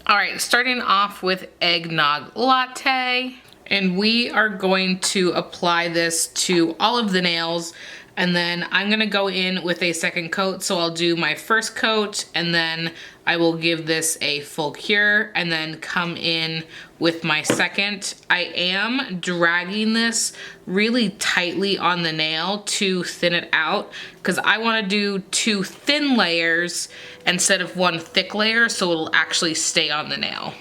All right, starting off with eggnog latte. And we are going to apply this to all of the nails, and then I'm gonna go in with a second coat. So I'll do my first coat, and then I will give this a full cure, and then come in with my second. I am dragging this really tightly on the nail to thin it out, because I wanna do 2 thin layers instead of 1 thick layer, so it'll actually stay on the nail.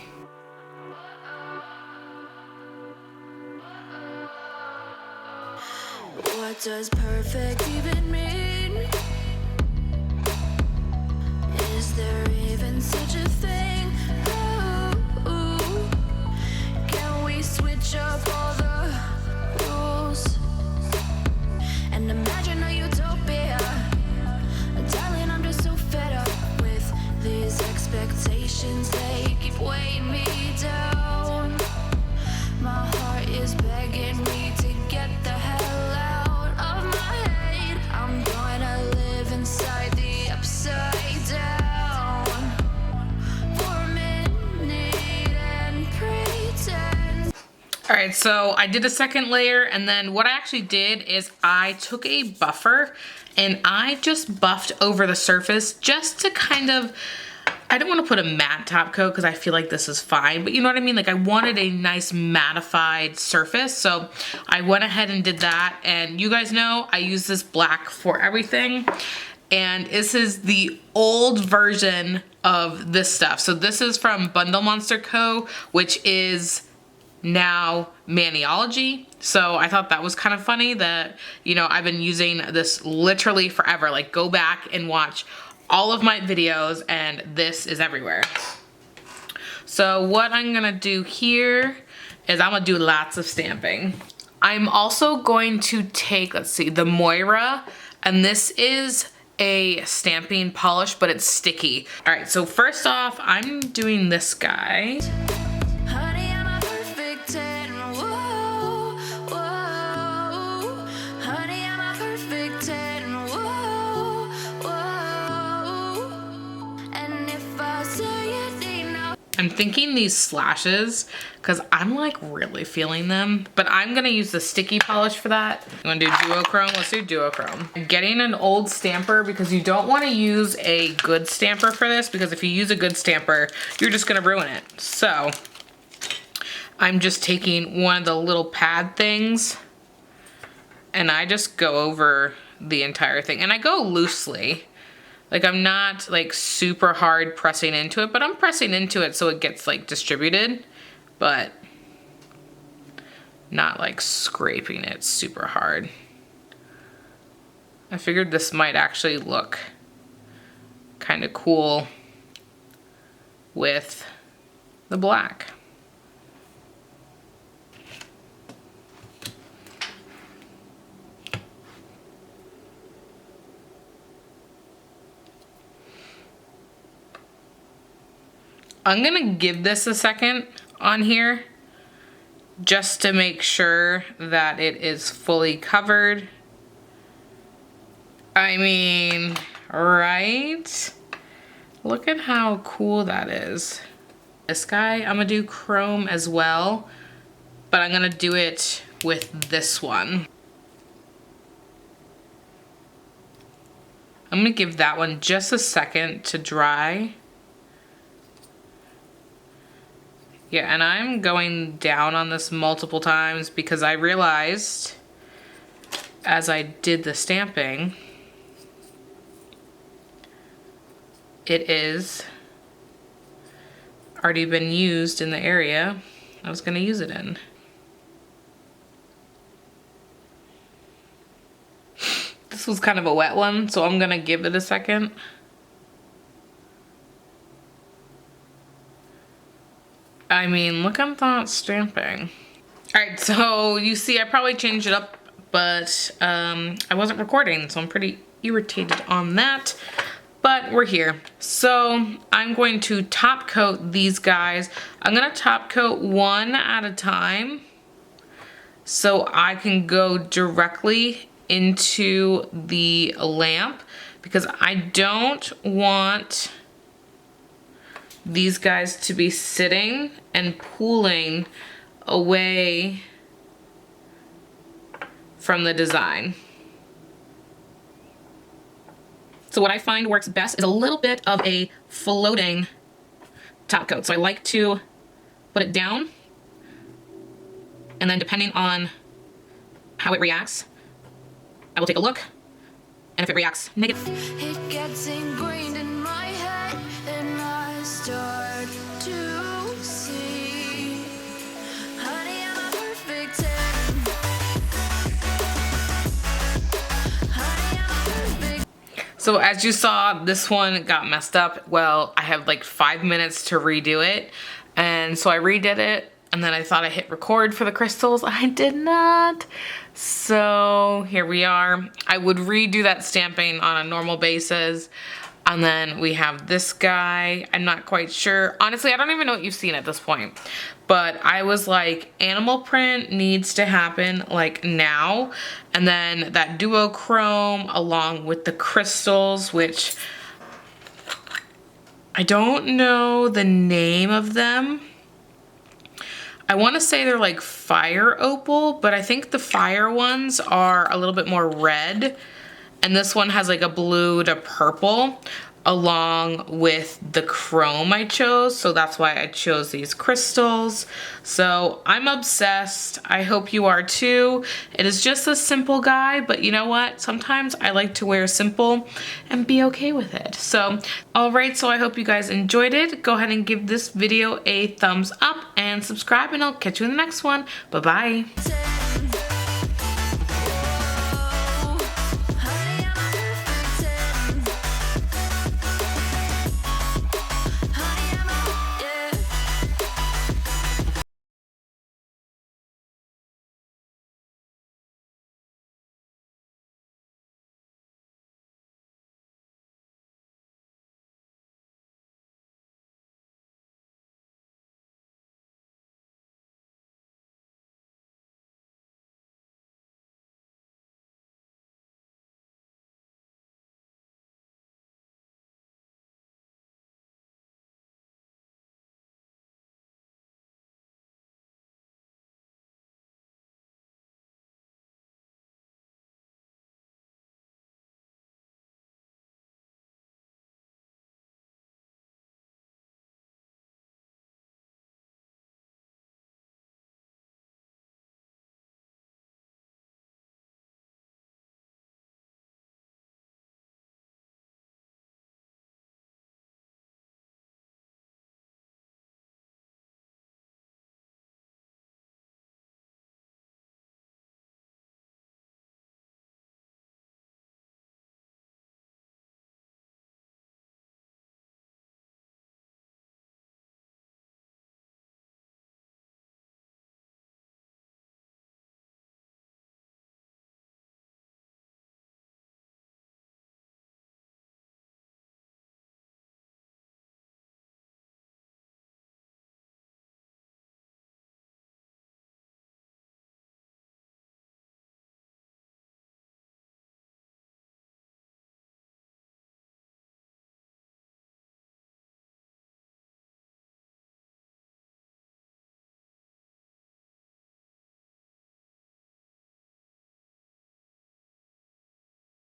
What does perfect even mean? Is there even such a thing? Ooh, can we switch up all the rules and imagine a utopia? Darling, I'm just so fed up with these expectations. They keep weighing me down. My heart is begging me to get the hell out of my head. I'm gonna live inside the upside down for a minute and pretend. All right, so I did a second layer, and then what I actually did is I took a buffer and I just buffed over the surface just to kind of, I don't want to put a matte top coat because I feel like this is fine, but you know what I mean? Like I wanted a nice mattified surface, so I went ahead and did that. And you guys know I use this black for everything, and this is the old version of this stuff. So this is from Bundle Monster Co., which is now Maniology. So I thought that was kind of funny that, you know, I've been using this literally forever. Like go back and watch all of my videos and this is everywhere. So what I'm gonna do here is I'm gonna do lots of stamping. I'm also going to take, let's see, the Moira, and this is a stamping polish, but it's sticky. All right, so first off, I'm doing this guy. Honey, I'm a perfect 10. Whoa, whoa. Honey, I'm a perfect 10. Whoa, whoa. And if I say it enough. I'm thinking these slashes, because I'm like really feeling them, but I'm gonna use the sticky polish for that. You wanna do duochrome? Let's do duochrome. I'm getting an old stamper because you don't wanna use a good stamper for this, because if you use a good stamper, you're just gonna ruin it. So I'm just taking one of the little pad things and I just go over the entire thing, and I go loosely. Like I'm not like super hard pressing into it, but I'm pressing into it so it gets like distributed, but not like scraping it super hard. I figured this might actually look kind of cool with the black. I'm gonna give this a second on here just to make sure that it is fully covered. I mean, right? Look at how cool that is. This guy, I'm gonna do chrome as well, but I'm gonna do it with this one. I'm gonna give that one just a second to dry. Yeah, and I'm going down on this multiple times because I realized as I did the stamping, it is already been used in the area I was gonna use it in. This was kind of a wet one, so I'm gonna give it a second. I mean, look at that stamping. All right, so you see I probably changed it up, but I wasn't recording, so I'm pretty irritated on that, but we're here. So I'm going to top coat these guys. I'm gonna top coat one at a time so I can go directly into the lamp, because I don't want these guys to be sitting and pulling away from the design. So what I find works best is a little bit of a floating top coat. So I like to put it down, and then depending on how it reacts, I will take a look, and if it reacts negative, It gets ingrained in my head, and I start to see. Honey, I'm a perfect 10. Honey, I'm a perfect. So as you saw, this one got messed up. Well, I have like 5 minutes to redo it. And so I redid it, and then I thought I hit record for the crystals. I did not. So here we are. I would redo that stamping on a normal basis. And then we have this guy. I'm not quite sure. Honestly, I don't even know what you've seen at this point. But I was like, animal print needs to happen like now. And then that duochrome along with the crystals, which I don't know the name of them. I want to say they're like fire opal, but I think the fire ones are a little bit more red. And this one has like a blue to purple along with the chrome I chose. So that's why I chose these crystals. So I'm obsessed. I hope you are too. It is just a simple guy, but you know what? Sometimes I like to wear simple and be okay with it. So, all right, so I hope you guys enjoyed it. Go ahead and give this video a thumbs up and subscribe, and I'll catch you in the next one. Bye-bye.